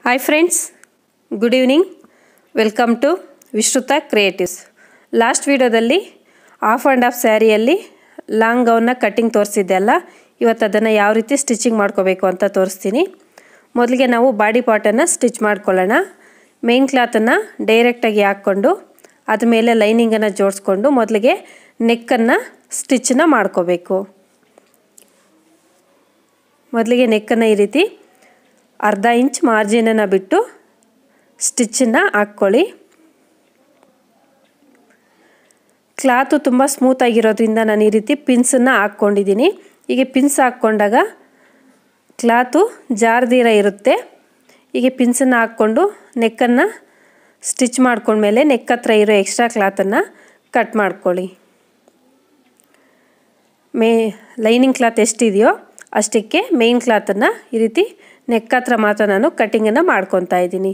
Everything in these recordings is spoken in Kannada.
Hi friends, good evening. Welcome to Vishruta Creatives. Last videodalli half and half saree long gown cutting ತೋರಿಸಿದ್ದೆ ಅಲ್ಲ. ಇವತ್ತು ಅದನ್ನ ಯಾವ ರೀತಿ ಸ್ಟಿಚಿಂಗ್ ಮಾಡ್ಕೋಬೇಕು ಅಂತ ತೋರಿಸ್ತೀನಿ. ಮೊದಲಿಗೆ ನಾವು ಬಾಡಿ ಪಾರ್ಟ್ ಅನ್ನು ಸ್ಟಿಚ್ ಮಾಡ್ಕೊಳ್ಳೋಣ. ಮೇನ್ ಕ್ಲಾತ್ ಅನ್ನು ಡೈರೆಕ್ಟ್ ಆಗಿ ಹಾಕೊಂಡು ಅದರ ಮೇಲೆ ಲೈನಿಂಗ್ ಅನ್ನು ಜೋಡಿಸಿಕೊಂಡು ಮೊದಲಿಗೆ ನೆಕ್ ಅನ್ನು ಸ್ಟಿಚ್ ಅನ್ನು ಮಾಡ್ಕೋಬೇಕು. ಮೊದಲಿಗೆ ನೆಕ್ ಅನ್ನು ಈ ರೀತಿ ಅರ್ಧ ಇಂಚ್ ಮಾರ್ಜಿನ್ ಅನ್ನು ಬಿಟ್ಟು ಸ್ಟಿಚ್ ಅನ್ನು ಹಾಕೊಳ್ಳಿ. ಕ್ಲಾತ್ ತುಂಬಾ ಸ್ಮೂತ್ ಆಗಿರೋದ್ರಿಂದ ನಾನು ಈ ರೀತಿ ಪಿನ್ಸ್ ಅನ್ನು ಹಾಕೊಂಡಿದ್ದೀನಿ. ಹೀಗೆ ಪಿನ್ಸ್ ಹಾಕೊಂಡಾಗ ಕ್ಲಾತ್ ಜಾರದಿರ ಇರುತ್ತೆ. ಹೀಗೆ ಪಿನ್ಸ್ ಅನ್ನು ಹಾಕೊಂಡು ನೆಕ್ ಅನ್ನು ಸ್ಟಿಚ್ ಮಾಡ್ಕೊಂಡ ಮೇಲೆ ನೆಕ್ ಹತ್ರ ಇರೋ ಎಕ್ಸ್ಟ್ರಾ ಕ್ಲಾತ್ ಅನ್ನು ಕಟ್ ಮಾಡ್ಕೊಳ್ಳಿ. ಲೈನಿಂಗ್ ಕ್ಲಾತ್ ಎಷ್ಟಿದೆಯೋ ಅಷ್ಟಕ್ಕೆ ಮೇನ್ ಕ್ಲಾತ್ ಅನ್ನು ಈ ರೀತಿ ನೆಕ್ ಹತ್ರ ಮಾತ್ರ ನಾನು ಕಟ್ಟಿಂಗ್ ಅನ್ನು ಮಾಡ್ಕೊತಾ ಇದ್ದೀನಿ.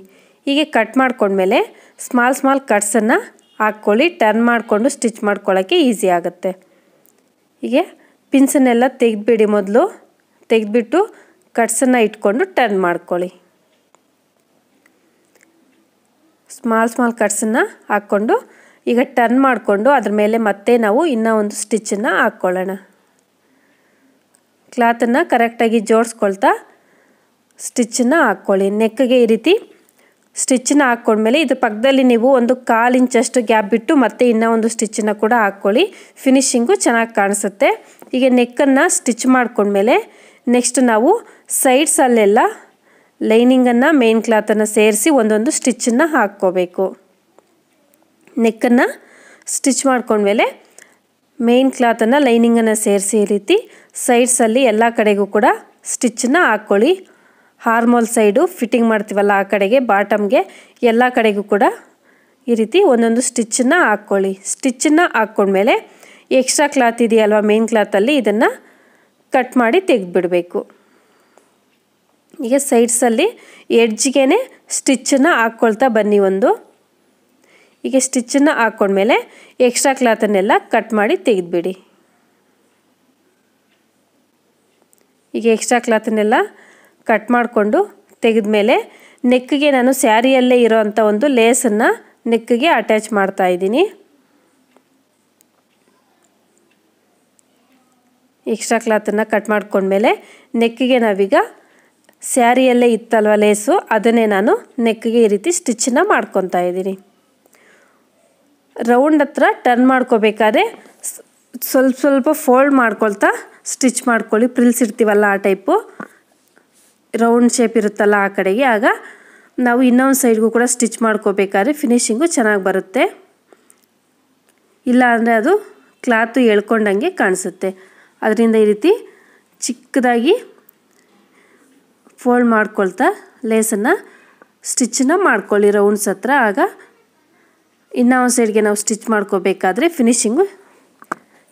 ಹೀಗೆ ಕಟ್ ಮಾಡ್ಕೊಂಡ್ಮೇಲೆ ಸ್ಮಾಲ್ ಕಟ್ಸ್ ಅನ್ನು ಹಾಕ್ಕೊಳ್ಳಿ. ಟರ್ನ್ ಮಾಡಿಕೊಂಡು ಸ್ಟಿಚ್ ಮಾಡ್ಕೊಳ್ಳೋಕ್ಕೆ ಈಸಿ ಆಗುತ್ತೆ. ಹೀಗೆ ಪಿನ್ಸನ್ನೆಲ್ಲ ತೆಗೆದುಬಿಡಿ. ಮೊದಲು ತೆಗೆದುಬಿಟ್ಟು ಕಟ್ಸನ್ನು ಇಟ್ಕೊಂಡು ಟರ್ನ್ ಮಾಡ್ಕೊಳ್ಳಿ. ಸ್ಮಾಲ್ ಕಟ್ಸನ್ನು ಹಾಕ್ಕೊಂಡು ಈಗ ಟರ್ನ್ ಮಾಡಿಕೊಂಡು ಅದ್ರ ಮೇಲೆ ಮತ್ತೆ ನಾವು ಇನ್ನೂ ಒಂದು ಸ್ಟಿಚ್ಚನ್ನು ಹಾಕ್ಕೊಳ್ಳೋಣ. ಕ್ಲಾತನ್ನು ಕರೆಕ್ಟಾಗಿ ಜೋಡಿಸ್ಕೊಳ್ತಾ ಸ್ಟಿಚ್ಚನ್ನು ಹಾಕ್ಕೊಳ್ಳಿ. ನೆಕ್ಗೆ ಈ ರೀತಿ ಸ್ಟಿಚ್ಚನ್ನು ಹಾಕ್ಕೊಂಡ್ಮೇಲೆ ಇದ್ರ ಪಕ್ಕದಲ್ಲಿ ನೀವು ಒಂದು 1/4 ಇಂಚಷ್ಟು ಗ್ಯಾಪ್ ಬಿಟ್ಟು ಮತ್ತೆ ಇನ್ನೂ ಒಂದು ಸ್ಟಿಚ್ಚನ್ನು ಕೂಡ ಹಾಕ್ಕೊಳ್ಳಿ. ಫಿನಿಶಿಂಗು ಚೆನ್ನಾಗಿ ಕಾಣಿಸುತ್ತೆ. ಹೀಗೆ ನೆಕ್ಕನ್ನು ಸ್ಟಿಚ್ ಮಾಡ್ಕೊಂಡ್ಮೇಲೆ ನೆಕ್ಸ್ಟ್ ನಾವು ಸೈಡ್ಸಲ್ಲೆಲ್ಲ ಲೈನಿಂಗನ್ನು ಮೇನ್ ಕ್ಲಾತನ್ನು ಸೇರಿಸಿ ಒಂದೊಂದು ಸ್ಟಿಚ್ಚನ್ನು ಹಾಕ್ಕೋಬೇಕು. ನೆಕ್ಕನ್ನು ಸ್ಟಿಚ್ ಮಾಡ್ಕೊಂಡ್ಮೇಲೆ ಮೇನ್ ಕ್ಲಾತನ್ನು ಲೈನಿಂಗನ್ನು ಸೇರಿಸಿ ಈ ರೀತಿ ಸೈಡ್ಸಲ್ಲಿ ಎಲ್ಲ ಕಡೆಗೂ ಕೂಡ ಸ್ಟಿಚ್ಚನ್ನು ಹಾಕ್ಕೊಳ್ಳಿ. ಹಾರ್ಮೋಲ್ ಸೈಡು ಫಿಟ್ಟಿಂಗ್ ಮಾಡ್ತೀವಲ್ಲ ಆ ಕಡೆಗೆ ಬಾಟಮ್ಗೆ ಎಲ್ಲ ಕಡೆಗೂ ಕೂಡ ಈ ರೀತಿ ಒಂದೊಂದು ಸ್ಟಿಚ್ಚನ್ನು ಹಾಕ್ಕೊಳ್ಳಿ. ಸ್ಟಿಚ್ಚನ್ನು ಹಾಕ್ಕೊಂಡ್ಮೇಲೆ ಎಕ್ಸ್ಟ್ರಾ ಕ್ಲಾತ್ ಇದೆಯಲ್ವ ಮೇನ್ ಕ್ಲಾತಲ್ಲಿ ಇದನ್ನು ಕಟ್ ಮಾಡಿ ತೆಗೆದುಬಿಡಬೇಕು. ಈಗ ಸೈಡ್ಸಲ್ಲಿ ಎಡ್ಜ್ಗೆ ಸ್ಟಿಚ್ಚನ್ನು ಹಾಕ್ಕೊಳ್ತಾ ಬನ್ನಿ. ಹೀಗೆ ಸ್ಟಿಚ್ಚನ್ನು ಹಾಕ್ಕೊಂಡ್ಮೇಲೆ ಎಕ್ಸ್ಟ್ರಾ ಕ್ಲಾತನ್ನೆಲ್ಲ ಕಟ್ ಮಾಡಿ ತೆಗೆದುಬಿಡಿ. ಈಗ ಎಕ್ಸ್ಟ್ರಾ ಕ್ಲಾತನ್ನೆಲ್ಲ ಕಟ್ ಮಾಡಿಕೊಂಡು ತೆಗೆದ್ಮೇಲೆ ನೆಕ್ಗೆ ನಾನು ಸ್ಯಾರಿಯಲ್ಲೇ ಇರೋವಂಥ ಒಂದು ಲೇಸನ್ನು ನೆಕ್ಗೆ ಅಟ್ಯಾಚ್ ಮಾಡ್ತಾ ಇದ್ದೀನಿ. ಎಕ್ಸ್ಟ್ರಾ ಕ್ಲಾತನ್ನು ಕಟ್ ಮಾಡ್ಕೊಂಡ್ಮೇಲೆ ನೆಕ್ಗೆ ನಾವೀಗ ಸ್ಯಾರಿಯಲ್ಲೇ ಇತ್ತಲ್ವ ಲೇಸು ಅದನ್ನೇ ನಾನು ನೆಕ್ಗೆ ಈ ರೀತಿ ಸ್ಟಿಚ್ಚನ್ನು ಮಾಡ್ಕೊತಾ ಇದ್ದೀನಿ. ರೌಂಡ್ ಹತ್ರ ಟರ್ನ್ ಮಾಡ್ಕೋಬೇಕಾದ್ರೆ ಸ್ವಲ್ಪ ಫೋಲ್ಡ್ ಮಾಡ್ಕೊಳ್ತಾ ಸ್ಟಿಚ್ ಮಾಡ್ಕೊಳ್ಳಿ. ಪ್ರಿಲ್ಸ್ ಇರ್ತೀವಲ್ಲ ಆ ಟೈಪು ರೌಂಡ್ ಶೇಪ್ ಇರುತ್ತಲ್ಲ ಆ ಕಡೆಗೆ. ಆಗ ನಾವು ಇನ್ನೊಂದು ಸೈಡ್ಗೂ ಕೂಡ ಸ್ಟಿಚ್ ಮಾಡ್ಕೋಬೇಕಾದ್ರೆ ಫಿನಿಶಿಂಗು ಚೆನ್ನಾಗಿ ಬರುತ್ತೆ. ಇಲ್ಲ ಅಂದರೆ ಅದು ಕ್ಲಾತು ಎಳ್ಕೊಂಡಂಗೆ ಕಾಣಿಸುತ್ತೆ. ಅದರಿಂದ ಈ ರೀತಿ ಚಿಕ್ಕದಾಗಿ ಫೋಲ್ಡ್ ಮಾಡ್ಕೊಳ್ತಾ ಲೇಸನ್ನು ಸ್ಟಿಚ್ಚನ್ನು ಮಾಡ್ಕೊಳ್ಳಿ ರೌಂಡ್ಸ್ ಹತ್ರ. ಆಗ ಇನ್ನೂ ಒಂದು ಸೈಡ್ಗೆ ನಾವು ಸ್ಟಿಚ್ ಮಾಡ್ಕೋಬೇಕಾದ್ರೆ ಫಿನಿಶಿಂಗು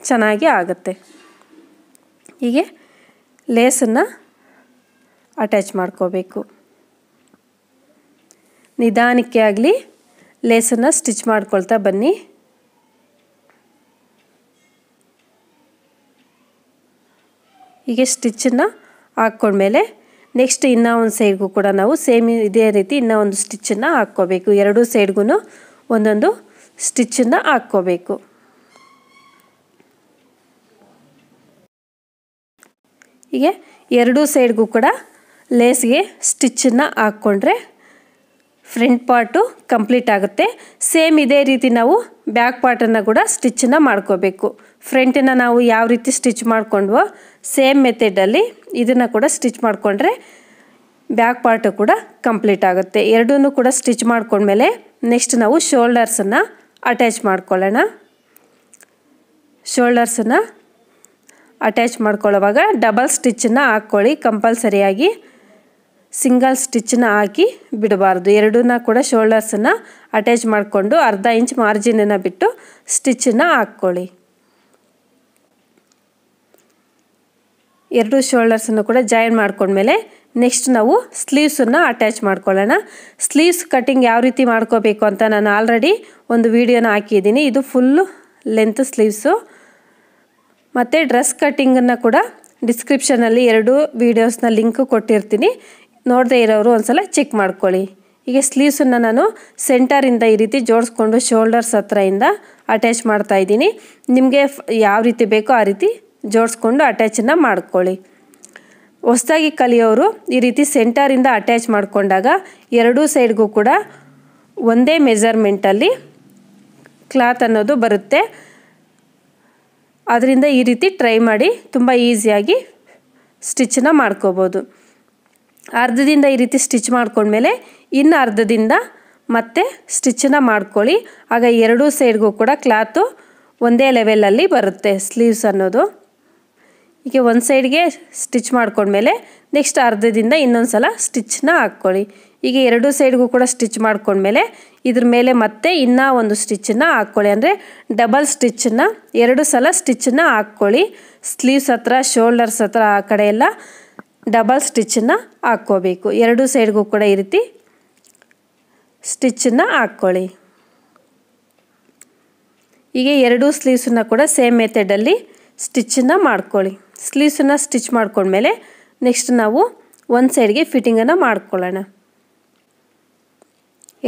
ಚೆನ್ನಾಗಿ ಆಗುತ್ತೆ. ಹೀಗೆ ಲೇಸನ್ನು ಅಟ್ಯಾಚ್ ಮಾಡ್ಕೋಬೇಕು. ನಿಧಾನಕ್ಕೆ ಆಗಲಿ ಲೇಸನ್ನು ಸ್ಟಿಚ್ ಮಾಡ್ಕೊಳ್ತಾ ಬನ್ನಿ. ಹೀಗೆ ಸ್ಟಿಚ್ಚನ್ನು ಹಾಕ್ಕೊಂಡ್ಮೇಲೆ ನೆಕ್ಸ್ಟ್ ಇನ್ನೂ ಒಂದು ಸೈಡ್ಗೂ ಕೂಡ ನಾವು ಸೇಮ್ ಇದೇ ರೀತಿ ಇನ್ನೂ ಒಂದು ಸ್ಟಿಚ್ಚನ್ನು ಹಾಕ್ಕೋಬೇಕು. ಎರಡೂ ಸೈಡ್ಗೂ ಒಂದೊಂದು ಸ್ಟಿಚ್ಚನ್ನು ಹಾಕ್ಕೋಬೇಕು. ಹೀಗೆ ಎರಡೂ ಸೈಡ್ಗೂ ಕೂಡ ಲೇಸ್ಗೆ ಸ್ಟಿಚ್ಚನ್ನು ಹಾಕ್ಕೊಂಡ್ರೆ ಫ್ರಂಟ್ ಪಾರ್ಟು ಕಂಪ್ಲೀಟ್ ಆಗುತ್ತೆ. ಸೇಮ್ ಇದೇ ರೀತಿ ನಾವು ಬ್ಯಾಕ್ ಪಾರ್ಟನ್ನು ಕೂಡ ಸ್ಟಿಚ್ಚನ್ನು ಮಾಡ್ಕೋಬೇಕು. ಫ್ರಂಟನ್ನು ನಾವು ಯಾವ ರೀತಿ ಸ್ಟಿಚ್ ಮಾಡ್ಕೊಂಡ್ವೋ ಸೇಮ್ ಮೆಥಡಲ್ಲಿ ಇದನ್ನು ಕೂಡ ಸ್ಟಿಚ್ ಮಾಡಿಕೊಂಡ್ರೆ ಬ್ಯಾಕ್ ಪಾರ್ಟು ಕೂಡ ಕಂಪ್ಲೀಟ್ ಆಗುತ್ತೆ. ಎರಡೂ ಕೂಡ ಸ್ಟಿಚ್ ಮಾಡ್ಕೊಂಡ್ಮೇಲೆ ನೆಕ್ಸ್ಟ್ ನಾವು ಶೋಲ್ಡರ್ಸನ್ನು ಅಟ್ಯಾಚ್ ಮಾಡ್ಕೊಳ್ಳೋಣ. ಶೋಲ್ಡರ್ಸನ್ನು ಅಟ್ಯಾಚ್ ಮಾಡ್ಕೊಳ್ಳೋವಾಗ ಡಬಲ್ ಸ್ಟಿಚ್ಚನ್ನು ಹಾಕ್ಕೊಳ್ಳಿ. ಕಂಪಲ್ಸರಿಯಾಗಿ ಸಿಂಗಲ್ ಸ್ಟಿಚ್ಚನ್ನು ಹಾಕಿ ಬಿಡಬಾರ್ದು. ಎರಡನ್ನೂ ಕೂಡ ಶೋಲ್ಡರ್ಸನ್ನು ಅಟ್ಯಾಚ್ ಮಾಡಿಕೊಂಡು ಅರ್ಧ ಇಂಚ್ ಮಾರ್ಜಿನನ್ನು ಬಿಟ್ಟು ಸ್ಟಿಚ್ಚನ್ನು ಹಾಕ್ಕೊಳ್ಳಿ. ಎರಡು ಶೋಲ್ಡರ್ಸನ್ನು ಕೂಡ ಜಾಯಿನ್ ಮಾಡ್ಕೊಂಡ್ಮೇಲೆ ನೆಕ್ಸ್ಟ್ ನಾವು ಸ್ಲೀವ್ಸನ್ನು ಅಟ್ಯಾಚ್ ಮಾಡ್ಕೊಳ್ಳೋಣ. ಸ್ಲೀವ್ಸ್ ಕಟ್ಟಿಂಗ್ ಯಾವ ರೀತಿ ಮಾಡ್ಕೋಬೇಕು ಅಂತ ನಾನು ಆಲ್ರೆಡಿ ಒಂದು ವಿಡಿಯೋನ ಹಾಕಿದ್ದೀನಿ. ಇದು ಫುಲ್ಲು ಲೆಂತ್ ಸ್ಲೀವ್ಸು. ಮತ್ತು ಡ್ರೆಸ್ ಕಟ್ಟಿಂಗನ್ನು ಕೂಡ ಡಿಸ್ಕ್ರಿಪ್ಷನಲ್ಲಿ 2 ವೀಡಿಯೋಸ್ನ ಲಿಂಕ್ ಕೊಟ್ಟಿರ್ತೀನಿ. ನೋಡದೇ ಇರೋರು ಒಂದ್ಸಲ ಚೆಕ್ ಮಾಡ್ಕೊಳ್ಳಿ. ಈಗ ಸ್ಲೀವ್ಸನ್ನು ನಾನು ಸೆಂಟರಿಂದ ಈ ರೀತಿ ಜೋಡಿಸ್ಕೊಂಡು ಶೋಲ್ಡರ್ಸ್ ಹತ್ರದಿಂದ ಅಟ್ಯಾಚ್ ಮಾಡ್ತಾ ಇದ್ದೀನಿ. ನಿಮಗೆ ಯಾವ ರೀತಿ ಬೇಕೋ ಆ ರೀತಿ ಜೋಡಿಸ್ಕೊಂಡು ಅಟ್ಯಾಚನ್ನು ಮಾಡ್ಕೊಳ್ಳಿ. ಹೊಸದಾಗಿ ಕಲಿಯೋರು ಈ ರೀತಿ ಸೆಂಟರಿಂದ ಅಟ್ಯಾಚ್ ಮಾಡಿಕೊಂಡಾಗ ಎರಡೂ ಸೈಡ್ಗೂ ಕೂಡ ಒಂದೇ ಮೆಜರ್ಮೆಂಟಲ್ಲಿ ಕ್ಲಾತ್ ಅನ್ನೋದು ಬರುತ್ತೆ. ಅದರಿಂದ ಈ ರೀತಿ ಟ್ರೈ ಮಾಡಿ ತುಂಬ ಈಸಿಯಾಗಿ ಸ್ಟಿಚ್ಚನ್ನು ಮಾಡ್ಕೋಬೋದು. ಅರ್ಧದಿಂದ ಈ ರೀತಿ ಸ್ಟಿಚ್ ಮಾಡ್ಕೊಂಡ್ಮೇಲೆ ಇನ್ನು ಅರ್ಧದಿಂದ ಮತ್ತೆ ಸ್ಟಿಚ್ಚನ್ನು ಮಾಡ್ಕೊಳ್ಳಿ. ಆಗ ಎರಡೂ ಸೈಡ್ಗೂ ಕೂಡ ಕ್ಲಾತು ಒಂದೇ ಲೆವೆಲಲ್ಲಿ ಬರುತ್ತೆ ಸ್ಲೀವ್ಸ್ ಅನ್ನೋದು. ಈಗ ಒಂದು ಸೈಡ್ಗೆ ಸ್ಟಿಚ್ ಮಾಡ್ಕೊಂಡ್ಮೇಲೆ ನೆಕ್ಸ್ಟ್ ಅರ್ಧದಿಂದ ಇನ್ನೊಂದು ಸಲ ಸ್ಟಿಚ್ಚನ್ನ ಹಾಕ್ಕೊಳ್ಳಿ. ಈಗ ಎರಡೂ ಸೈಡ್ಗೂ ಕೂಡ ಸ್ಟಿಚ್ ಮಾಡ್ಕೊಂಡ್ಮೇಲೆ ಇದ್ರ ಮೇಲೆ ಮತ್ತೆ ಇನ್ನೂ ಒಂದು ಸ್ಟಿಚ್ಚನ್ನು ಹಾಕ್ಕೊಳ್ಳಿ. ಅಂದರೆ ಡಬಲ್ ಸ್ಟಿಚ್ಚನ್ನು 2 ಸಲ ಸ್ಟಿಚ್ಚನ್ನು ಹಾಕ್ಕೊಳ್ಳಿ. ಸ್ಲೀವ್ಸ್ ಹತ್ರ ಶೋಲ್ಡರ್ಸ್ ಹತ್ರ ಆ ಕಡೆ ಎಲ್ಲ ಡಬಲ್ ಸ್ಟಿಚ್ಚನ್ನು ಹಾಕ್ಕೋಬೇಕು. ಎರಡೂ ಸೈಡ್ಗೂ ಕೂಡ ಈ ರೀತಿ ಸ್ಟಿಚ್ಚನ್ನು ಹಾಕ್ಕೊಳ್ಳಿ. ಈಗ ಎರಡೂ ಸ್ಲೀವ್ಸನ್ನು ಕೂಡ ಸೇಮ್ ಮೆಥಡಲ್ಲಿ ಸ್ಟಿಚ್ಚನ್ನು ಮಾಡ್ಕೊಳ್ಳಿ. ಸ್ಲೀವ್ಸನ್ನು ಸ್ಟಿಚ್ ಮಾಡ್ಕೊಂಡ್ಮೇಲೆ ನೆಕ್ಸ್ಟ್ ನಾವು ಒಂದು ಸೈಡ್ಗೆ ಫಿಟ್ಟಿಂಗನ್ನು ಮಾಡ್ಕೊಳ್ಳೋಣ.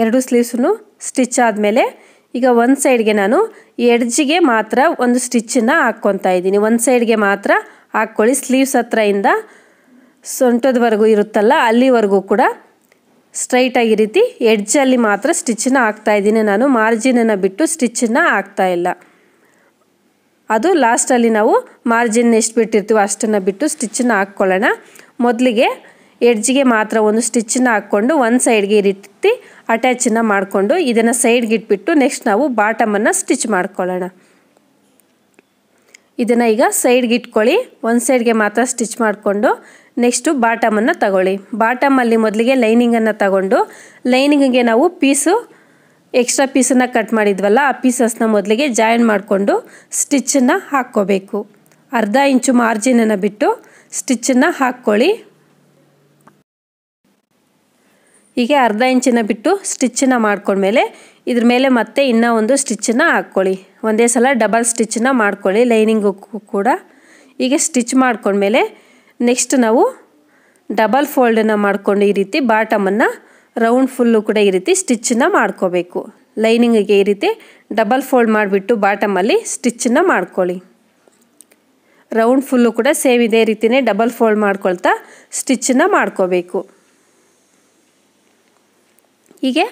ಎರಡು ಸ್ಲೀವ್ಸನ್ನು ಸ್ಟಿಚ್ ಆದಮೇಲೆ ಈಗ ಒಂದು ಸೈಡ್ಗೆ ನಾನು ಎಡ್ಜಿಗೆ ಮಾತ್ರ ಒಂದು ಸ್ಟಿಚ್ಚನ್ನು ಹಾಕ್ಕೊತಾ ಇದ್ದೀನಿ. ಒಂದು ಸೈಡ್ಗೆ ಮಾತ್ರ ಹಾಕ್ಕೊಳ್ಳಿ. ಸ್ಲೀವ್ಸ್ ಹತ್ರದಿಂದ ಸೊಂಟದವರೆಗೂ ಇರುತ್ತಲ್ಲ ಅಲ್ಲಿವರೆಗೂ ಕೂಡ ಸ್ಟ್ರೈಟಾಗಿ ರೀತಿ ಎಡ್ಜಲ್ಲಿ ಮಾತ್ರ ಸ್ಟಿಚ್ಚನ್ನು ಹಾಕ್ತಾ ಇದ್ದೀನಿ. ನಾನು ಮಾರ್ಜಿನನ್ನು ಬಿಟ್ಟು ಸ್ಟಿಚ್ಚನ್ನು ಹಾಕ್ತಾ ಇಲ್ಲ. ಅದು ಲಾಸ್ಟಲ್ಲಿ ನಾವು ಮಾರ್ಜಿನ್ ಎಷ್ಟು ಬಿಟ್ಟಿರ್ತೀವೋ ಅಷ್ಟನ್ನು ಬಿಟ್ಟು ಸ್ಟಿಚ್ಚನ್ನು ಹಾಕ್ಕೊಳ್ಳೋಣ. ಮೊದಲಿಗೆ ಎಡ್ಜಿಗೆ ಮಾತ್ರ ಒಂದು ಸ್ಟಿಚ್ಚನ್ನು ಹಾಕ್ಕೊಂಡು ಒಂದು ಸೈಡ್ಗೆ ಈ ರೀತಿ ಅಟ್ಯಾಚನ್ನು ಮಾಡಿಕೊಂಡು ಇದನ್ನು ಸೈಡ್ಗೆ ಇಟ್ಬಿಟ್ಟು ನೆಕ್ಸ್ಟ್ ನಾವು ಬಾಟಮನ್ನು ಸ್ಟಿಚ್ ಮಾಡ್ಕೊಳ್ಳೋಣ. ಇದನ್ನು ಈಗ ಸೈಡ್ಗೆ ಇಟ್ಕೊಳ್ಳಿ. ಒಂದು ಸೈಡ್ಗೆ ಮಾತ್ರ ಸ್ಟಿಚ್ ಮಾಡಿಕೊಂಡು ನೆಕ್ಸ್ಟು ಬಾಟಮನ್ನು ತಗೊಳ್ಳಿ. ಬಾಟಮಲ್ಲಿ ಮೊದಲಿಗೆ ಲೈನಿಂಗನ್ನು ತಗೊಂಡು ಲೈನಿಂಗಿಗೆ ನಾವು ಎಕ್ಸ್ಟ್ರಾ ಪೀಸನ್ನು ಕಟ್ ಮಾಡಿದ್ವಲ್ಲ ಆ ಪೀಸಸ್ನ ಮೊದಲಿಗೆ ಜಾಯಿನ್ ಮಾಡಿಕೊಂಡು ಸ್ಟಿಚ್ಚನ್ನು ಹಾಕ್ಕೋಬೇಕು. ಅರ್ಧ ಇಂಚು ಮಾರ್ಜಿನನ್ನು ಬಿಟ್ಟು ಸ್ಟಿಚ್ಚನ್ನು ಹಾಕ್ಕೊಳ್ಳಿ. ಹೀಗೆ ಅರ್ಧ ಇಂಚನ್ನು ಬಿಟ್ಟು ಸ್ಟಿಚ್ಚನ್ನು ಮಾಡ್ಕೊಂಡ್ಮೇಲೆ ಇದ್ರ ಮೇಲೆ ಮತ್ತೆ ಇನ್ನೂ ಒಂದು ಸ್ಟಿಚ್ಚನ್ನು ಹಾಕ್ಕೊಳ್ಳಿ. ಒಂದೇ ಸಲ ಡಬಲ್ ಸ್ಟಿಚ್ಚನ್ನು ಮಾಡ್ಕೊಳ್ಳಿ ಲೈನಿಂಗು ಕೂಡ. ಹೀಗೆ ಸ್ಟಿಚ್ ಮಾಡ್ಕೊಂಡ್ಮೇಲೆ ನೆಕ್ಸ್ಟ್ ನಾವು ಡಬಲ್ ಫೋಲ್ಡನ್ನು ಮಾಡಿಕೊಂಡು ಈ ರೀತಿ ಬಾಟಮನ್ನು ರೌಂಡ್ ಫುಲ್ಲು ಕೂಡ ಈ ರೀತಿ ಸ್ಟಿಚ್ಚನ್ನು ಮಾಡ್ಕೋಬೇಕು. ಲೈನಿಂಗಿಗೆ ಈ ರೀತಿ ಡಬಲ್ ಫೋಲ್ಡ್ ಮಾಡಿಬಿಟ್ಟು ಬಾಟಮಲ್ಲಿ ಸ್ಟಿಚ್ಚನ್ನು ಮಾಡ್ಕೊಳ್ಳಿ. ರೌಂಡ್ ಫುಲ್ಲು ಕೂಡ ಸೇಮ್ ಇದೇ ರೀತಿಯೇ ಡಬಲ್ ಫೋಲ್ಡ್ ಮಾಡ್ಕೊಳ್ತಾ ಸ್ಟಿಚ್ಚನ್ನು ಮಾಡ್ಕೋಬೇಕು. ಹೀಗೆ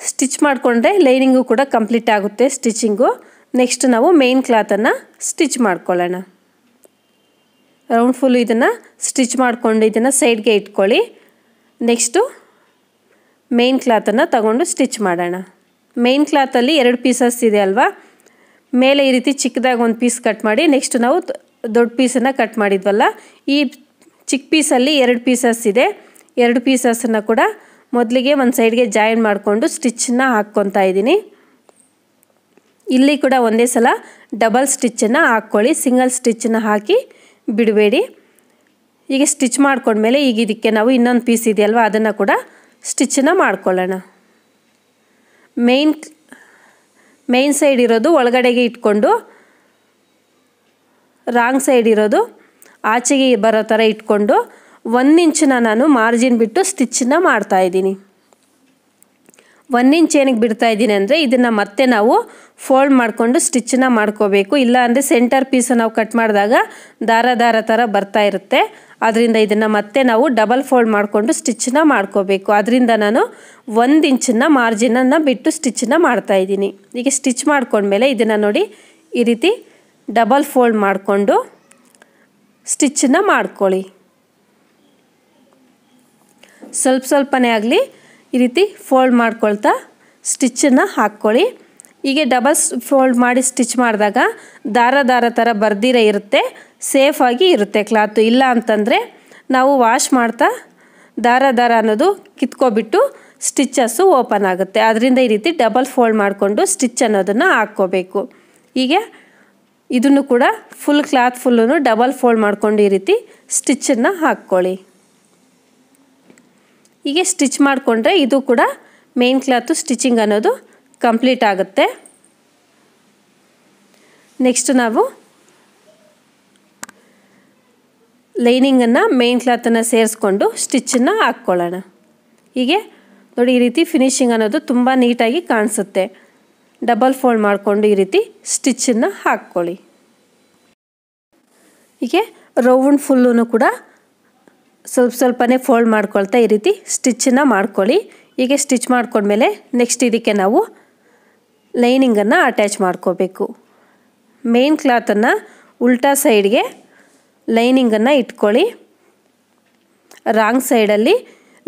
ಸ್ಟಿಚ್ ಮಾಡಿಕೊಂಡ್ರೆ ಲೈನಿಂಗು ಕೂಡ ಕಂಪ್ಲೀಟ್ ಆಗುತ್ತೆ ಸ್ಟಿಚಿಂಗು. ನೆಕ್ಸ್ಟ್ ನಾವು ಮೇನ್ ಕ್ಲಾತನ್ನು ಸ್ಟಿಚ್ ಮಾಡ್ಕೊಳ್ಳೋಣ. ರೌಂಡ್ ಫುಲ್ಲು ಇದನ್ನು ಸ್ಟಿಚ್ ಮಾಡಿಕೊಂಡು ಇದನ್ನು ಸೈಡ್ಗೆ ಇಟ್ಕೊಳ್ಳಿ. ನೆಕ್ಸ್ಟು ಮೇನ್ ಕ್ಲಾತನ್ನು ತಗೊಂಡು ಸ್ಟಿಚ್ ಮಾಡೋಣ. ಮೇನ್ ಕ್ಲಾತಲ್ಲಿ 2 ಪೀಸಸ್ ಇದೆ ಅಲ್ವಾ, ಮೇಲೆ ಈ ರೀತಿ ಚಿಕ್ಕದಾಗಿ ಒಂದು ಪೀಸ್ ಕಟ್ ಮಾಡಿ ನೆಕ್ಸ್ಟ್ ನಾವು ದೊಡ್ಡ ಪೀಸನ್ನು ಕಟ್ ಮಾಡಿದ್ವಲ್ಲ ಈ ಚಿಕ್ಕ ಪೀಸಲ್ಲಿ 2 ಪೀಸಸ್ ಇದೆ. 2 ಪೀಸಸನ್ನು ಕೂಡ ಮೊದಲಿಗೆ ಒಂದು ಸೈಡ್ಗೆ ಜಾಯಿನ್ ಮಾಡಿಕೊಂಡು ಸ್ಟಿಚ್ಚನ್ನು ಹಾಕ್ಕೊತಾ ಇದ್ದೀನಿ. ಇಲ್ಲಿ ಕೂಡ ಒಂದೇ ಸಲ ಡಬಲ್ ಸ್ಟಿಚ್ಚನ್ನು ಹಾಕ್ಕೊಳ್ಳಿ. ಸಿಂಗಲ್ ಸ್ಟಿಚ್ಚನ್ನು ಹಾಕಿ ಬಿಡಬೇಡಿ. ಈಗ ಸ್ಟಿಚ್ ಮಾಡ್ಕೊಂಡ್ಮೇಲೆ ಈಗ ಇದಕ್ಕೆ ನಾವು ಇನ್ನೊಂದು ಪೀಸ್ ಇದೆಯಲ್ವ ಅದನ್ನು ಕೂಡ ಸ್ಟಿಚ್ಚನ್ನು ಮಾಡ್ಕೊಳ್ಳೋಣ. ಮೇನ್ ಸೈಡ್ ಇರೋದು ಒಳಗಡೆಗೆ ಇಟ್ಕೊಂಡು ರಾಂಗ್ ಸೈಡ್ ಇರೋದು ಆಚೆಗೆ ಬರೋ ಥರ ಇಟ್ಕೊಂಡು 1 ಇಂಚನ್ನ ನಾನು ಮಾರ್ಜಿನ್ ಬಿಟ್ಟು ಸ್ಟಿಚ್ಚನ್ನು ಮಾಡ್ತಾಯಿದ್ದೀನಿ. 1 ಇಂಚ್ ಏನಕ್ಕೆ ಬಿಡ್ತಾ ಇದ್ದೀನಿ ಅಂದರೆ ಇದನ್ನು ಮತ್ತೆ ನಾವು ಫೋಲ್ಡ್ ಮಾಡಿಕೊಂಡು ಸ್ಟಿಚ್ಚನ್ನು ಮಾಡ್ಕೋಬೇಕು. ಇಲ್ಲ ಅಂದರೆ ಸೆಂಟರ್ ಪೀಸ್ ನಾವು ಕಟ್ ಮಾಡಿದಾಗ ದಾರ ಥರ ಬರ್ತಾ ಇರುತ್ತೆ. ಅದರಿಂದ ಇದನ್ನು ಮತ್ತೆ ನಾವು ಡಬಲ್ ಫೋಲ್ಡ್ ಮಾಡಿಕೊಂಡು ಸ್ಟಿಚ್ಚನ್ನು ಮಾಡ್ಕೋಬೇಕು. ಅದರಿಂದ ನಾನು 1 ಇಂಚನ್ನು ಮಾರ್ಜಿನನ್ನು ಬಿಟ್ಟು ಸ್ಟಿಚ್ಚನ್ನು ಮಾಡ್ತಾಯಿದ್ದೀನಿ. ಈಗ ಸ್ಟಿಚ್ ಮಾಡ್ಕೊಂಡ್ಮೇಲೆ ಇದನ್ನು ನೋಡಿ ಈ ರೀತಿ ಡಬಲ್ ಫೋಲ್ಡ್ ಮಾಡಿಕೊಂಡು ಸ್ಟಿಚ್ಚನ್ನು ಮಾಡ್ಕೊಳ್ಳಿ. ಸ್ವಲ್ಪನೇ ಆಗಲಿ ಈ ರೀತಿ ಫೋಲ್ಡ್ ಮಾಡ್ಕೊಳ್ತಾ ಸ್ಟಿಚ್ಚನ್ನು ಹಾಕ್ಕೊಳ್ಳಿ. ಹೀಗೆ ಡಬಲ್ ಫೋಲ್ಡ್ ಮಾಡಿ ಸ್ಟಿಚ್ ಮಾಡಿದಾಗ ದಾರ ಥರ ಬರ್ದಿರೇ ಇರುತ್ತೆ, ಸೇಫಾಗಿ ಇರುತ್ತೆ ಕ್ಲಾತು. ಇಲ್ಲ ಅಂತಂದರೆ ನಾವು ವಾಶ್ ಮಾಡ್ತಾ ದಾರ ಅನ್ನೋದು ಕಿತ್ಕೊಬಿಟ್ಟು ಸ್ಟಿಚ್ಚಸ್ಸು ಓಪನ್ ಆಗುತ್ತೆ. ಅದರಿಂದ ಈ ರೀತಿ ಡಬಲ್ ಫೋಲ್ಡ್ ಮಾಡಿಕೊಂಡು ಸ್ಟಿಚ್ ಅನ್ನೋದನ್ನು ಹಾಕ್ಕೋಬೇಕು. ಹೀಗೆ ಇದನ್ನು ಕೂಡ full cloth full double fold ಮಾಡಿಕೊಂಡು ಈ ರೀತಿ ಸ್ಟಿಚ್ಚನ್ನು ಹಾಕ್ಕೊಳ್ಳಿ. ಹೀಗೆ ಸ್ಟಿಚ್ ಮಾಡಿಕೊಂಡ್ರೆ ಇದು ಕೂಡ ಮೇನ್ ಕ್ಲಾತು ಸ್ಟಿಚಿಂಗ್ ಅನ್ನೋದು ಕಂಪ್ಲೀಟ್ ಆಗುತ್ತೆ. ನೆಕ್ಸ್ಟ್ ನಾವು ಲೈನಿಂಗನ್ನು ಮೇನ್ ಕ್ಲಾತನ್ನು ಸೇರಿಸ್ಕೊಂಡು ಸ್ಟಿಚ್ಚನ್ನು ಹಾಕ್ಕೊಳ್ಳೋಣ. ಹೀಗೆ ನೋಡಿ, ಈ ರೀತಿ ಫಿನಿಶಿಂಗ್ ಅನ್ನೋದು ತುಂಬ ನೀಟಾಗಿ ಕಾಣಿಸುತ್ತೆ. ಡಬಲ್ ಫೋಲ್ಡ್ ಮಾಡಿಕೊಂಡು ಈ ರೀತಿ ಸ್ಟಿಚ್ಚನ್ನು ಹಾಕ್ಕೊಳ್ಳಿ. ಹೀಗೆ ರೌಂಡ್ ಫುಲ್ಲೂ ಕೂಡ ಸ್ವಲ್ಪನೇ ಫೋಲ್ಡ್ ಮಾಡ್ಕೊಳ್ತಾ ಈ ರೀತಿ ಸ್ಟಿಚ್ಚನ್ನು ಮಾಡ್ಕೊಳ್ಳಿ. ಹೀಗೆ ಸ್ಟಿಚ್ ಮಾಡ್ಕೊಂಡ್ಮೇಲೆ ನೆಕ್ಸ್ಟ್ ಇದಕ್ಕೆ ನಾವು ಲೈನಿಂಗನ್ನು ಅಟ್ಯಾಚ್ ಮಾಡ್ಕೋಬೇಕು. ಮೇನ್ ಕ್ಲಾತನ್ನು ಉಲ್ಟಾ ಸೈಡ್ಗೆ ಲೈನಿಂಗನ್ನು ಇಟ್ಕೊಳ್ಳಿ. ರಾಂಗ್ ಸೈಡಲ್ಲಿ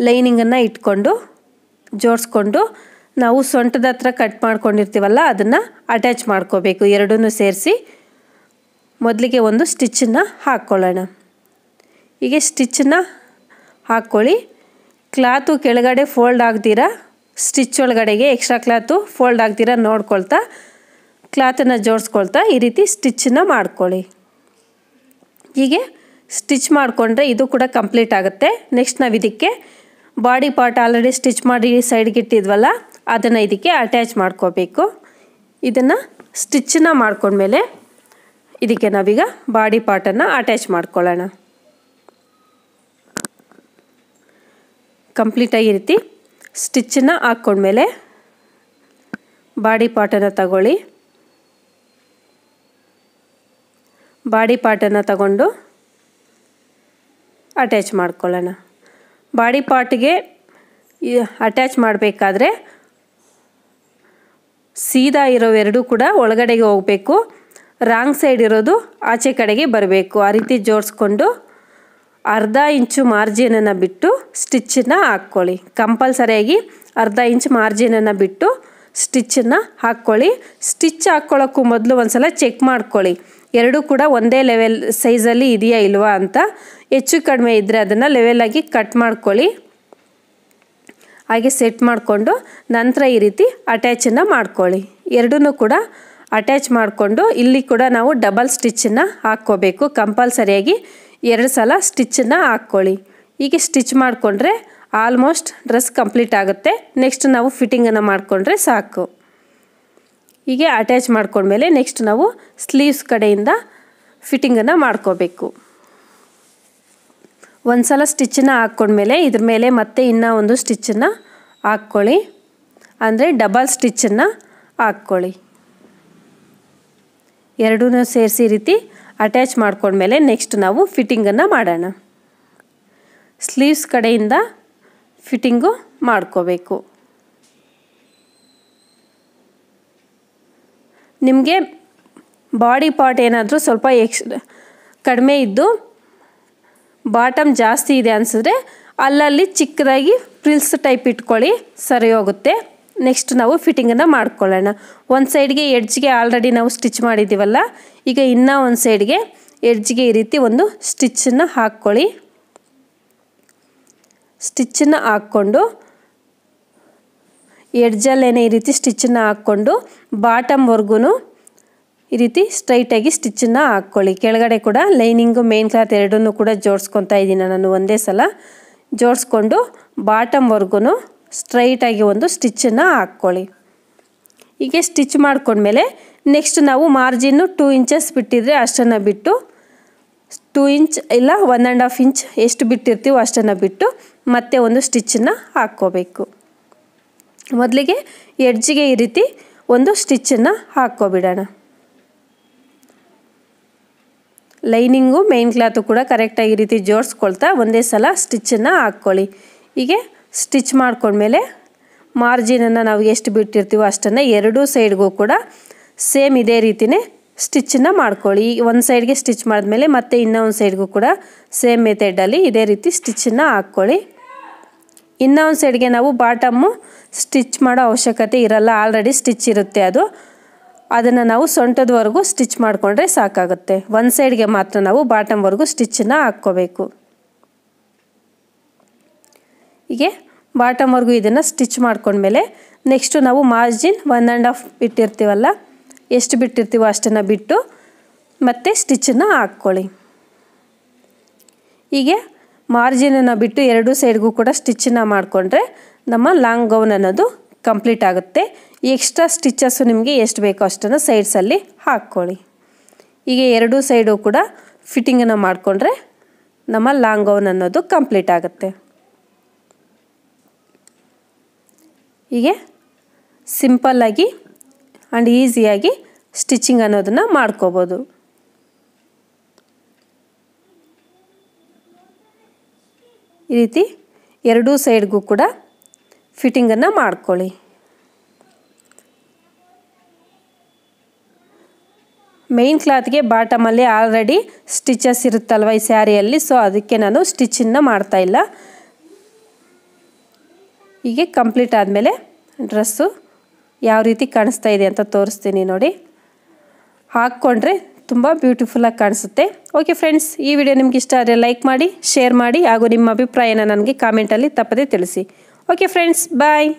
ಲೈನಿಂಗನ್ನು ಇಟ್ಕೊಂಡು ಜೋಡಿಸ್ಕೊಂಡು ನಾವು ಸೊಂಟದ ಹತ್ರ ಕಟ್ ಮಾಡ್ಕೊಂಡಿರ್ತೀವಲ್ಲ ಅದನ್ನು ಅಟ್ಯಾಚ್ ಮಾಡ್ಕೋಬೇಕು. ಎರಡನ್ನೂ ಸೇರಿಸಿ ಮೊದಲಿಗೆ ಒಂದು ಸ್ಟಿಚ್ಚನ್ನು ಹಾಕ್ಕೊಳ್ಳೋಣ. ಹೀಗೆ ಸ್ಟಿಚ್ಚನ್ನು ಹಾಕ್ಕೊಳ್ಳಿ. ಕ್ಲಾತು ಕೆಳಗಡೆ ಫೋಲ್ಡ್ ಆಗ್ದಿರಾ ಸ್ಟಿಚ್ ಒಳಗಡೆಗೆ ಎಕ್ಸ್ಟ್ರಾ ಕ್ಲಾತು ಫೋಲ್ಡ್ ಆಗ್ದಿರಾ ನೋಡ್ಕೊಳ್ತಾ ಕ್ಲಾತನ್ನು ಜೋಡಿಸ್ಕೊಳ್ತಾ ಈ ರೀತಿ ಸ್ಟಿಚ್ಚನ್ನು ಮಾಡ್ಕೊಳ್ಳಿ. ಹೀಗೆ ಸ್ಟಿಚ್ ಮಾಡಿಕೊಂಡ್ರೆ ಇದು ಕೂಡ ಕಂಪ್ಲೀಟ್ ಆಗುತ್ತೆ. ನೆಕ್ಸ್ಟ್ ನಾವು ಇದಕ್ಕೆ ಬಾಡಿ ಪಾರ್ಟ್ ಆಲ್ರೆಡಿ ಸ್ಟಿಚ್ ಮಾಡಿ ಸೈಡ್ಗೆ ಇಟ್ಟಿದ್ವಲ್ಲ ಅದನ್ನು ಇದಕ್ಕೆ ಅಟ್ಯಾಚ್ ಮಾಡ್ಕೋಬೇಕು. ಇದನ್ನು ಸ್ಟಿಚ್ಚನ್ನು ಮಾಡ್ಕೊಂಡ್ಮೇಲೆ ಇದಕ್ಕೆ ನಾವೀಗ ಬಾಡಿ ಪಾರ್ಟನ್ನು ಅಟ್ಯಾಚ್ ಮಾಡ್ಕೊಳ್ಳೋಣ. ಕಂಪ್ಲೀಟಾಗಿ ಈ ರೀತಿ ಸ್ಟಿಚ್ಚನ್ನು ಹಾಕ್ಕೊಂಡ್ಮೇಲೆ ಬಾಡಿ ಪಾರ್ಟನ್ನು ತಗೊಳ್ಳಿ. ಬಾಡಿ ಪಾರ್ಟನ್ನು ತಗೊಂಡು ಅಟ್ಯಾಚ್ ಮಾಡ್ಕೊಳ್ಳೋಣ. ಬಾಡಿ ಪಾರ್ಟ್ಗೆ ಅಟ್ಯಾಚ್ ಮಾಡಬೇಕಾದ್ರೆ ಸೀದಾ ಇರೋವೆರಡೂ ಕೂಡ ಒಳಗಡೆಗೆ ಹೋಗಬೇಕು. ರಾಂಗ್ ಸೈಡ್ ಇರೋದು ಆಚೆ ಕಡೆಗೆ ಬರಬೇಕು. ಆ ರೀತಿ ಜೋಡಿಸ್ಕೊಂಡು ಅರ್ಧ ಇಂಚು ಮಾರ್ಜಿನನ್ನು ಬಿಟ್ಟು ಸ್ಟಿಚ್ಚನ್ನು ಹಾಕ್ಕೊಳ್ಳಿ. ಕಂಪಲ್ಸರಿಯಾಗಿ ಅರ್ಧ ಇಂಚ್ ಮಾರ್ಜಿನನ್ನು ಬಿಟ್ಟು ಸ್ಟಿಚ್ಚನ್ನು ಹಾಕ್ಕೊಳ್ಳಿ. ಸ್ಟಿಚ್ ಹಾಕ್ಕೊಳ್ಳೋಕ್ಕೂ ಮೊದಲು ಒಂದು ಸಲ ಚೆಕ್ ಮಾಡ್ಕೊಳ್ಳಿ, ಎರಡೂ ಕೂಡ ಒಂದೇ ಲೆವೆಲ್ ಸೈಜಲ್ಲಿ ಇದೆಯಾ ಇಲ್ವಾ ಅಂತ. ಹೆಚ್ಚು ಕಡಿಮೆ ಇದ್ದರೆ ಅದನ್ನು ಲೆವೆಲಾಗಿ ಕಟ್ ಮಾಡ್ಕೊಳ್ಳಿ. ಹಾಗೆ ಸೆಟ್ ಮಾಡಿಕೊಂಡು ನಂತರ ಈ ರೀತಿ ಅಟ್ಯಾಚನ್ನು ಮಾಡ್ಕೊಳ್ಳಿ. ಎರಡನ್ನೂ ಕೂಡ ಅಟ್ಯಾಚ್ ಮಾಡಿಕೊಂಡು ಇಲ್ಲಿ ಕೂಡ ನಾವು ಡಬಲ್ ಸ್ಟಿಚ್ಚನ್ನು ಹಾಕ್ಕೋಬೇಕು. ಕಂಪಲ್ಸರಿಯಾಗಿ 2 ಸಲ ಸ್ಟಿಚ್ಚನ್ನು ಹಾಕ್ಕೊಳ್ಳಿ. ಹೀಗೆ ಸ್ಟಿಚ್ ಮಾಡಿಕೊಂಡ್ರೆ ಆಲ್ಮೋಸ್ಟ್ ಡ್ರೆಸ್ ಕಂಪ್ಲೀಟ್ ಆಗುತ್ತೆ. ನೆಕ್ಸ್ಟ್ ನಾವು ಫಿಟ್ಟಿಂಗನ್ನು ಮಾಡಿಕೊಂಡ್ರೆ ಸಾಕು. ಹೀಗೆ ಅಟ್ಯಾಚ್ ಮಾಡ್ಕೊಂಡ್ಮೇಲೆ ನೆಕ್ಸ್ಟ್ ನಾವು ಸ್ಲೀವ್ಸ್ ಕಡೆಯಿಂದ ಫಿಟ್ಟಿಂಗನ್ನು ಮಾಡ್ಕೋಬೇಕು. ಒಂದು ಸಲ ಸ್ಟಿಚ್ಚನ್ನು ಹಾಕ್ಕೊಂಡ್ಮೇಲೆ ಇದ್ರ ಮೇಲೆ ಮತ್ತೆ ಇನ್ನೂ ಒಂದು ಸ್ಟಿಚ್ಚನ್ನು ಹಾಕ್ಕೊಳ್ಳಿ. ಅಂದರೆ ಡಬಲ್ ಸ್ಟಿಚ್ಚನ್ನು ಹಾಕ್ಕೊಳ್ಳಿ. ಎರಡೂ ಸೇರಿಸಿ ಈ ರೀತಿ ಅಟ್ಯಾಚ್ ಮಾಡ್ಕೊಂಡ್ಮೇಲೆ ನೆಕ್ಸ್ಟ್ ನಾವು ಫಿಟ್ಟಿಂಗನ್ನು ಮಾಡೋಣ. ಸ್ಲೀವ್ಸ್ ಕಡೆಯಿಂದ ಫಿಟ್ಟಿಂಗು ಮಾಡ್ಕೋಬೇಕು. ನಿಮಗೆ ಬಾಡಿ ಪಾರ್ಟ್ ಏನಾದರೂ ಸ್ವಲ್ಪ ಕಡಿಮೆ ಇದ್ದು ಬಾಟಮ್ ಜಾಸ್ತಿ ಇದೆ ಅನಿಸಿದ್ರೆ ಅಲ್ಲಲ್ಲಿ ಚಿಕ್ಕದಾಗಿ ಫ್ರಿಲ್ಸ್ ಟೈಪ್ ಇಟ್ಕೊಳ್ಳಿ, ಸರಿ ಹೋಗುತ್ತೆ. ನೆಕ್ಸ್ಟ್ ನಾವು ಫಿಟ್ಟಿಂಗನ್ನು ಮಾಡ್ಕೊಳ್ಳೋಣ. ಒಂದು ಸೈಡ್ಗೆ ಎಡ್ಜ್ಗೆ ಆಲ್ರೆಡಿ ನಾವು ಸ್ಟಿಚ್ ಮಾಡಿದ್ದೀವಲ್ಲ, ಈಗ ಇನ್ನೂ ಒಂದು ಸೈಡ್ಗೆ ಎಡ್ಜ್ಗೆ ಈ ರೀತಿ ಒಂದು ಸ್ಟಿಚ್ಚನ್ನು ಹಾಕ್ಕೊಳ್ಳಿ. ಸ್ಟಿಚ್ಚನ್ನು ಹಾಕ್ಕೊಂಡು ಎಡ್ಜಲ್ಲೇನೆ ಈ ರೀತಿ ಸ್ಟಿಚ್ಚನ್ನು ಹಾಕ್ಕೊಂಡು ಬಾಟಮ್ವರೆಗೂ ಈ ರೀತಿ ಸ್ಟ್ರೈಟಾಗಿ ಸ್ಟಿಚ್ಚನ್ನು ಹಾಕ್ಕೊಳ್ಳಿ. ಕೆಳಗಡೆ ಕೂಡ ಲೈನಿಂಗು ಮೇನ್ ಕ್ಲಾತ್ ಎರಡನ್ನೂ ಕೂಡ ಜೋಡಿಸ್ಕೊತಾ ಇದ್ದೀನಿ ನಾನು ಒಂದೇ ಸಲ. ಜೋಡಿಸ್ಕೊಂಡು ಬಾಟಮ್ವರೆಗೂ ಸ್ಟ್ರೈಟಾಗಿ ಒಂದು ಸ್ಟಿಚ್ಚನ್ನು ಹಾಕ್ಕೊಳ್ಳಿ. ಹೀಗೆ ಸ್ಟಿಚ್ ಮಾಡ್ಕೊಂಡ್ಮೇಲೆ ನೆಕ್ಸ್ಟ್ ನಾವು ಮಾರ್ಜಿನ್ನು 2 ಇಂಚಸ್ ಬಿಟ್ಟಿದ್ರೆ ಅಷ್ಟನ್ನು ಬಿಟ್ಟು 2 ಇಂಚ್ ಇಲ್ಲ 1.5 ಇಂಚ್ ಎಷ್ಟು ಬಿಟ್ಟಿರ್ತೀವೋ ಅಷ್ಟನ್ನು ಬಿಟ್ಟು ಮತ್ತೆ ಒಂದು ಸ್ಟಿಚ್ಚನ್ನು ಹಾಕ್ಕೋಬೇಕು. ಮೊದಲಿಗೆ ಎಡ್ಜಿಗೆ ಈ ರೀತಿ ಒಂದು ಸ್ಟಿಚ್ಚನ್ನು ಹಾಕ್ಕೊಬಿಡೋಣ. ಲೈನಿಂಗು ಮೇನ್ ಕ್ಲಾತು ಕೂಡ ಕರೆಕ್ಟಾಗಿ ಈ ರೀತಿ ಜೋಡಿಸ್ಕೊಳ್ತಾ ಒಂದೇ ಸಲ ಸ್ಟಿಚ್ಚನ್ನು ಹಾಕ್ಕೊಳ್ಳಿ. ಹೀಗೆ ಸ್ಟಿಚ್ ಮಾಡ್ಕೊಂಡ್ಮೇಲೆ ಮಾರ್ಜಿನನ್ನು ನಾವು ಎಷ್ಟು ಬಿಟ್ಟಿರ್ತೀವೋ ಅಷ್ಟನ್ನು ಎರಡೂ ಸೈಡ್ಗೂ ಕೂಡ ಸೇಮ್ ಇದೇ ರೀತಿಯೇ ಸ್ಟಿಚ್ಚನ್ನು ಮಾಡ್ಕೊಳ್ಳಿ. ಒಂದು ಸೈಡ್ಗೆ ಸ್ಟಿಚ್ ಮಾಡಿದ್ಮೇಲೆ ಮತ್ತೆ ಇನ್ನೊಂದು ಸೈಡ್ಗೂ ಕೂಡ ಸೇಮ್ ಮೆಥಡಲ್ಲಿ ಇದೇ ರೀತಿ ಸ್ಟಿಚ್ಚನ್ನು ಹಾಕ್ಕೊಳ್ಳಿ. ಇನ್ನೊಂದು ಸೈಡ್ಗೆ ನಾವು ಬಾಟಮ್ಮು ಸ್ಟಿಚ್ ಮಾಡೋ ಅವಶ್ಯಕತೆ ಇರಲ್ಲ, ಆಲ್ರೆಡಿ ಸ್ಟಿಚ್ ಇರುತ್ತೆ ಅದನ್ನು ನಾವು ಸೊಂಟದವರೆಗೂ ಸ್ಟಿಚ್ ಮಾಡಿಕೊಂಡ್ರೆ ಸಾಕಾಗುತ್ತೆ. ಒಂದು ಸೈಡ್ಗೆ ಮಾತ್ರ ನಾವು ಬಾಟಮ್ವರೆಗೂ ಸ್ಟಿಚ್ಚನ್ನು ಹಾಕ್ಕೋಬೇಕು. ಹೀಗೆ ಬಾಟಮ್ವರೆಗೂ ಇದನ್ನು ಸ್ಟಿಚ್ ಮಾಡ್ಕೊಂಡ್ಮೇಲೆ ನೆಕ್ಸ್ಟು ನಾವು ಮಾರ್ಜಿನ್ 1.5 ಬಿಟ್ಟಿರ್ತೀವಲ್ಲ, ಎಷ್ಟು ಬಿಟ್ಟಿರ್ತೀವೋ ಅಷ್ಟನ್ನು ಬಿಟ್ಟು ಮತ್ತೆ ಸ್ಟಿಚ್ಚನ್ನು ಹಾಕ್ಕೊಳ್ಳಿ. ಹೀಗೆ ಮಾರ್ಜಿನನ್ನು ಬಿಟ್ಟು ಎರಡೂ ಸೈಡ್ಗೂ ಕೂಡ ಸ್ಟಿಚ್ಚನ್ನು ಮಾಡಿಕೊಂಡ್ರೆ ನಮ್ಮ ಲಾಂಗ್ ಗೌನ್ ಅನ್ನೋದು ಕಂಪ್ಲೀಟ್ ಆಗುತ್ತೆ. ಎಕ್ಸ್ಟ್ರಾ ಸ್ಟಿಚಸ್ಸು ನಿಮಗೆ ಎಷ್ಟು ಬೇಕೋ ಅಷ್ಟನ್ನು ಸೈಡ್ಸಲ್ಲಿ ಹಾಕ್ಕೊಳ್ಳಿ. ಹೀಗೆ ಎರಡೂ ಸೈಡು ಕೂಡ ಫಿಟ್ಟಿಂಗನ್ನು ಮಾಡಿಕೊಂಡ್ರೆ ನಮ್ಮ ಲಾಂಗ್ ಗೌನ್ ಅನ್ನೋದು ಕಂಪ್ಲೀಟ್ ಆಗುತ್ತೆ. ಹೀಗೆ ಸಿಂಪಲ್ಲಾಗಿ ಆ್ಯಂಡ್ ಈಸಿಯಾಗಿ ಸ್ಟಿಚಿಂಗ್ ಅನ್ನೋದನ್ನು ಮಾಡ್ಕೋಬೋದು. ಈ ರೀತಿ ಎರಡೂ ಸೈಡ್ಗೂ ಕೂಡ ಫಿಟ್ಟಿಂಗನ್ನು ಮಾಡ್ಕೊಳ್ಳಿ. ಮೇನ್ ಕ್ಲಾತ್ಗೆ ಬಾಟಮಲ್ಲಿ ಆಲ್ರೆಡಿ ಸ್ಟಿಚಸ್ ಇರುತ್ತಲ್ವ ಈ ಸ್ಯಾರಿಯಲ್ಲಿ, ಸೊ ಅದಕ್ಕೆ ನಾನು ಸ್ಟಿಚ್ಚನ್ನು ಮಾಡ್ತಾಯಿಲ್ಲ. ಹೀಗೆ ಕಂಪ್ಲೀಟ್ ಆದಮೇಲೆ ಡ್ರೆಸ್ಸು ಯಾವ ರೀತಿ ಕಾಣಿಸ್ತಾ ಇದೆ ಅಂತ ತೋರಿಸ್ತೀನಿ ನೋಡಿ. ಹಾಕ್ಕೊಂಡ್ರೆ ತುಂಬ ಬ್ಯೂಟಿಫುಲ್ಲಾಗಿ ಕಾಣಿಸುತ್ತೆ. ಓಕೆ ಫ್ರೆಂಡ್ಸ್, ಈ ವಿಡಿಯೋ ನಿಮ್ಗೆ ಇಷ್ಟ ಆದರೆ ಲೈಕ್ ಮಾಡಿ, ಶೇರ್ ಮಾಡಿ ಹಾಗೂ ನಿಮ್ಮ ಅಭಿಪ್ರಾಯನ ನನಗೆ ಕಾಮೆಂಟಲ್ಲಿ ತಪ್ಪದೇ ತಿಳಿಸಿ. ಓಕೆ ಫ್ರೆಂಡ್ಸ್, ಬಾಯ್.